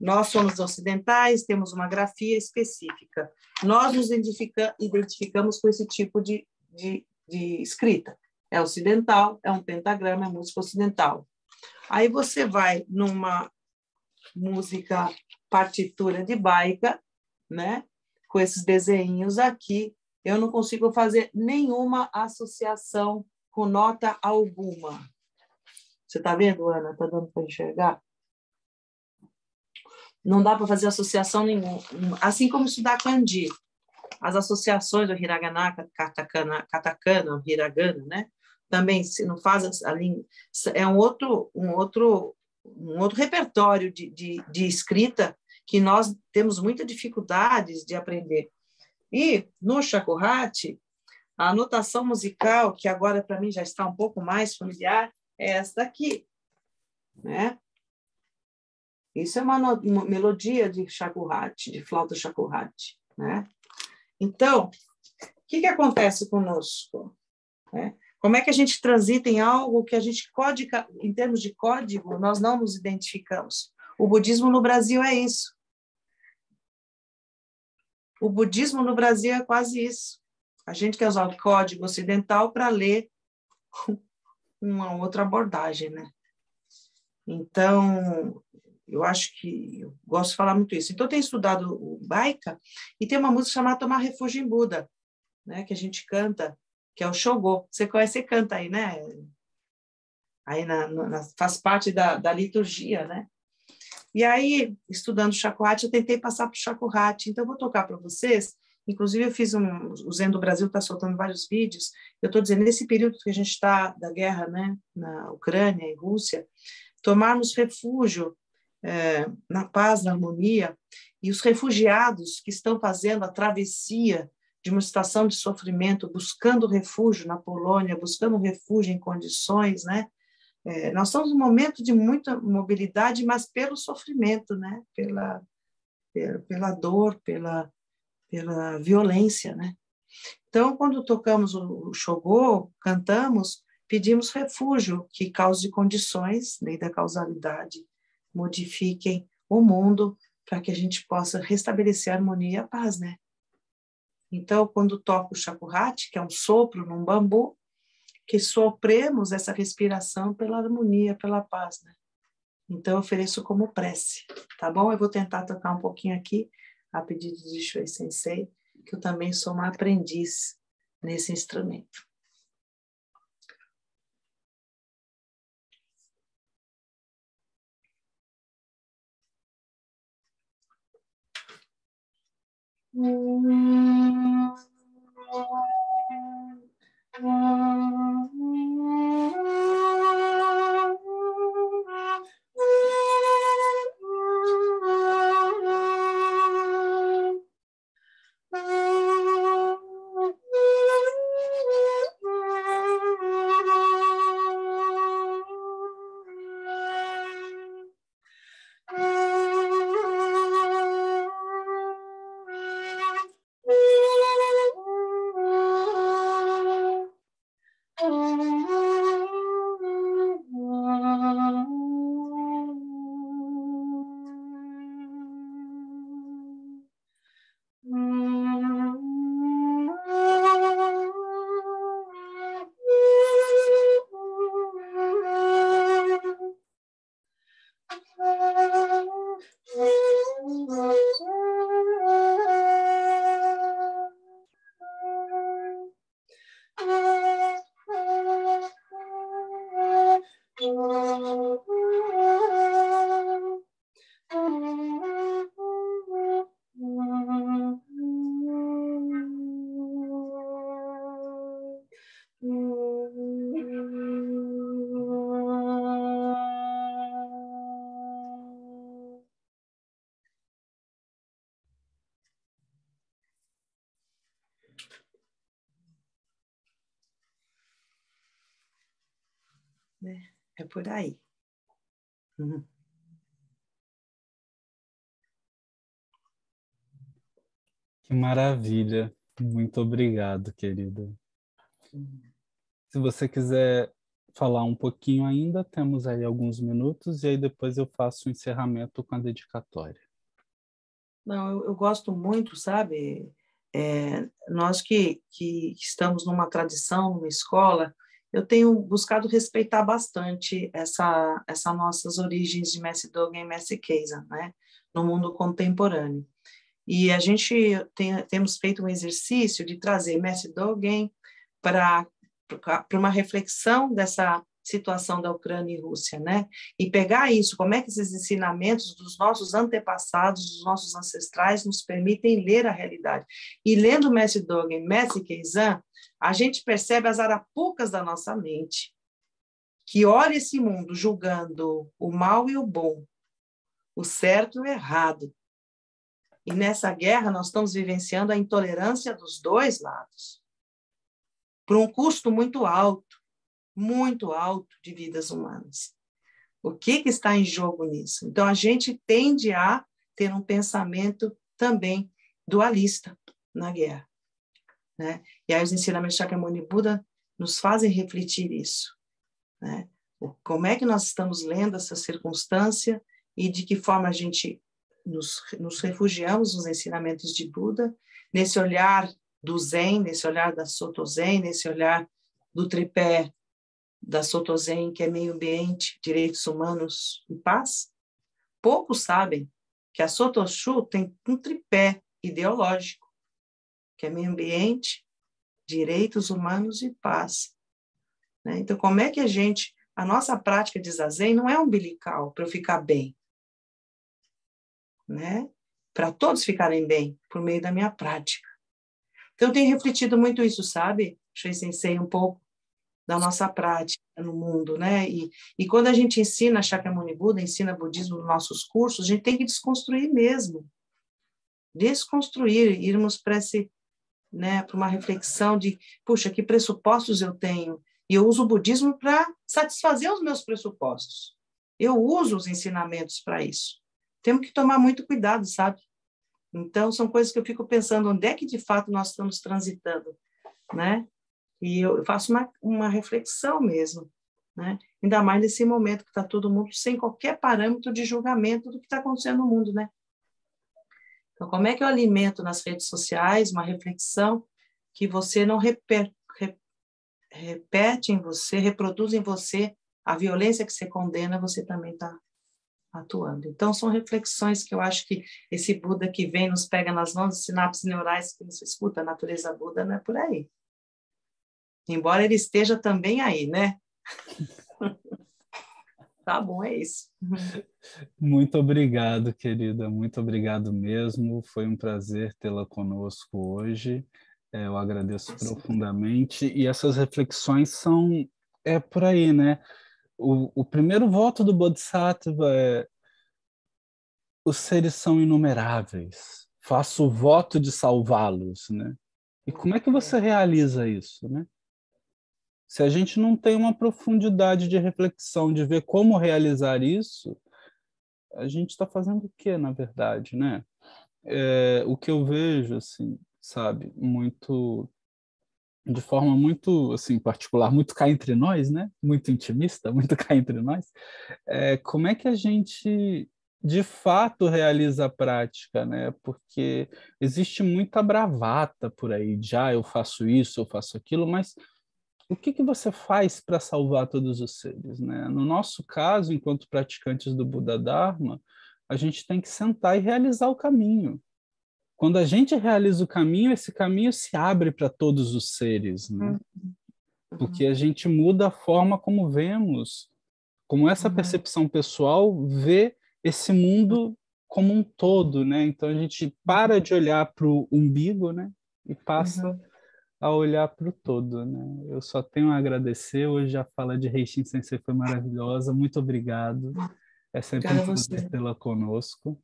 Nós somos ocidentais, temos uma grafia específica. Nós nos identificamos com esse tipo de escrita. É ocidental, é um pentagrama, é música ocidental. Aí você vai numa música partitura de Baika, né? Com esses desenhos aqui, eu não consigo fazer nenhuma associação com nota alguma. Você está vendo, Ana? Está dando para enxergar? Não dá para fazer associação nenhuma. Assim como estudar kanji. As associações do hiragana, katakana, hiragana, né? Também, se não faz a língua... É um outro repertório de escrita que nós temos muita dificuldades de aprender. E, no Shakuhachi, a notação musical, que agora para mim já está um pouco mais familiar, é essa daqui, né? Isso é uma melodia de shakuhachi, de flauta shakuhachi, né? Então, o que acontece conosco? Né? Como é que a gente transita em algo que a gente, em termos de código, nós não nos identificamos? O budismo no Brasil é isso. O budismo no Brasil é quase isso. A gente quer usar o código ocidental para ler uma outra abordagem, né? Então, eu acho que eu gosto de falar muito isso. Então, eu tenho estudado o Baika e tem uma música chamada Tomar Refúgio em Buda, né, que a gente canta, que é o Shogô. Você conhece, você canta aí, né? Aí faz parte da liturgia, né? E aí, estudando Shakuhachi, eu tentei passar para o Shakuhachi. Então, eu vou tocar para vocês. Inclusive, eu fiz o Zen do Brasil está soltando vários vídeos. Eu estou dizendo, nesse período que a gente está da guerra, né, na Ucrânia e Rússia, tomarmos refúgio na paz, na harmonia, e os refugiados que estão fazendo a travessia de uma situação de sofrimento, buscando refúgio na Polônia, buscando refúgio em condições, né? Nós estamos num momento de muita mobilidade, mas pelo sofrimento, né? Pela dor, pela violência, né? Então, quando tocamos o Shogô, cantamos, pedimos refúgio, que cause condições, lei da causalidade, modifiquem o mundo para que a gente possa restabelecer a harmonia e a paz, né? Então, quando toco o Shakuhachi, que é um sopro num bambu, que sopremos essa respiração pela harmonia, pela paz, né? Então, eu ofereço como prece, tá bom? Eu vou tentar tocar um pouquinho aqui, a pedido de Shuei Sensei, que eu também sou uma aprendiz nesse instrumento. É por aí. Uhum. Que maravilha. Muito obrigado, querida. Se você quiser falar um pouquinho ainda, temos aí alguns minutos, e aí depois eu faço o encerramento com a dedicatória. Não, eu gosto muito, sabe? Nós que estamos numa tradição, numa escola, eu tenho buscado respeitar bastante essa nossas origens de Mestre Dogen e Mestre Keisan, né? No mundo contemporâneo. E a gente temos feito um exercício de trazer Mestre Dogen para uma reflexão dessa situação da Ucrânia e Rússia, né? E pegar isso, como é que esses ensinamentos dos nossos antepassados, dos nossos ancestrais, nos permitem ler a realidade. E lendo Mestre Dogen, Mestre Keisan, a gente percebe as arapucas da nossa mente, que olha esse mundo julgando o mal e o bom, o certo e o errado. E nessa guerra nós estamos vivenciando a intolerância dos dois lados, por um custo muito alto de vidas humanas. O que está em jogo nisso? Então, a gente tende a ter um pensamento também dualista na guerra, né? E aí os ensinamentos de Shakyamuni Buda nos fazem refletir isso, né? Como é que nós estamos lendo essa circunstância e de que forma a gente nos refugiamos nos ensinamentos de Buda, nesse olhar do Zen, nesse olhar da Soto Zen, nesse olhar do tripé da Soto Zen, que é meio ambiente, direitos humanos e paz. Poucos sabem que a Soto Shu tem um tripé ideológico, que é meio ambiente, direitos humanos e paz, né? Então, como é que a nossa prática de Zazen não é umbilical para eu ficar bem, né? Para todos ficarem bem por meio da minha prática. Então, eu tenho refletido muito isso, sabe, Shui Sensei, um pouco da nossa prática no mundo, né? E quando a gente ensina Shakyamuni Buda, ensina budismo nos nossos cursos, a gente tem que desconstruir mesmo. Desconstruir, irmos para né, para uma reflexão de, puxa, que pressupostos eu tenho? E eu uso o budismo para satisfazer os meus pressupostos. Eu uso os ensinamentos para isso. Temos que tomar muito cuidado, sabe? Então, são coisas que eu fico pensando, onde é que de fato nós estamos transitando, né? E eu faço uma reflexão mesmo, né? Ainda mais nesse momento que está todo mundo sem qualquer parâmetro de julgamento do que está acontecendo no mundo, né? Então, como é que eu alimento nas redes sociais uma reflexão que você não repete em você, reproduz em você a violência que você condena, você também está atuando. Então, são reflexões que eu acho que esse Buda que vem, nos pega nas mãos, sinapses neurais que você escuta, a natureza Buda não é por aí. Embora ele esteja também aí, né? Tá bom, é isso. Muito obrigado, querida. Muito obrigado mesmo. Foi um prazer tê-la conosco hoje. Eu agradeço profundamente. E essas reflexões são por aí, né? O primeiro voto do Bodhisattva é: os seres são inumeráveis. Faço o voto de salvá-los, né? E como é que você realiza isso, né? Se a gente não tem uma profundidade de reflexão, de ver como realizar isso, a gente está fazendo o quê, na verdade, né? O que eu vejo, assim, sabe, muito, de forma muito, assim, particular, muito cá entre nós, né? Muito intimista, muito cá entre nós, como é que a gente, de fato, realiza a prática, né? Porque existe muita bravata por aí, já eu faço isso, eu faço aquilo, mas o que você faz para salvar todos os seres, né? No nosso caso, enquanto praticantes do Buda Dharma, a gente tem que sentar e realizar o caminho. Quando a gente realiza o caminho, esse caminho se abre para todos os seres, né? Porque a gente muda a forma como vemos, como essa percepção pessoal vê esse mundo como um todo, né? Então a gente para de olhar para o umbigo, né? E passa a olhar para o todo, né? Eu só tenho a agradecer. Hoje a fala de Reishin Sensei foi maravilhosa. Muito obrigado. É sempre um prazer tê-la conosco.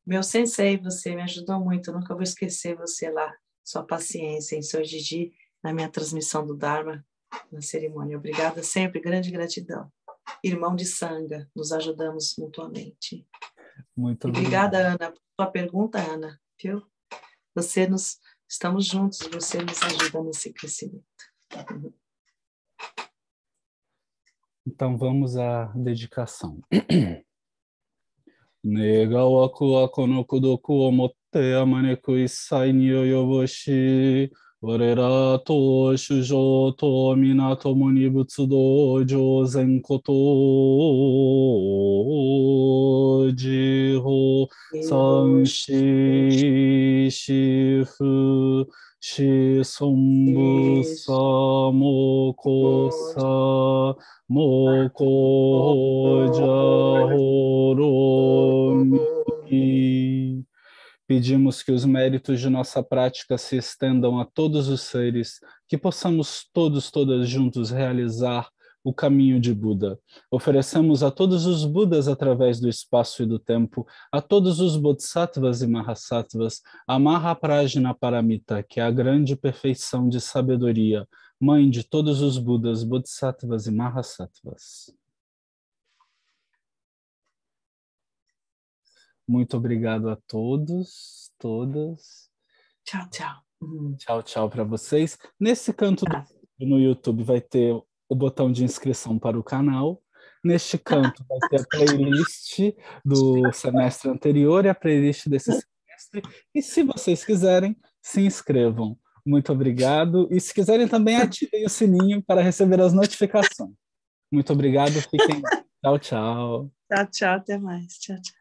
Meu sensei, você me ajudou muito. Eu nunca vou esquecer você lá. Sua paciência em Sr. Gigi, na minha transmissão do Dharma, na cerimônia. Obrigada sempre. Grande gratidão. irmão de sanga, nos ajudamos mutuamente. Muito Obrigada, Ana, por sua pergunta, Ana, viu? Estamos juntos, você nos ajuda nesse crescimento. Então vamos à dedicação. Nega waku wa kono kudoku o motte amaneku issai ni o yoboshi warera to shujou to mina tomo ni butsudo jouzen koto jiho sanshi shifu shi sombu sa moko sa moko jahoro. Pedimos que os méritos de nossa prática se estendam a todos os seres, que possamos todas juntos realizar o caminho de Buda. Oferecemos a todos os Budas através do espaço e do tempo, a todos os Bodhisattvas e Mahasattvas, a Mahaprajna Paramita, que é a grande perfeição de sabedoria, mãe de todos os Budas, Bodhisattvas e Mahasattvas. Muito obrigado a todos, todas. Tchau, tchau. Tchau, tchau para vocês. Nesse canto no YouTube vai ter o botão de inscrição para o canal. Neste canto vai ter a playlist do semestre anterior e a playlist desse semestre. E se vocês quiserem, se inscrevam. Muito obrigado. E se quiserem também ativem o sininho para receber as notificações. Muito obrigado. Fiquem. Tchau, tchau. Tchau, tchau. Até mais. Tchau, tchau.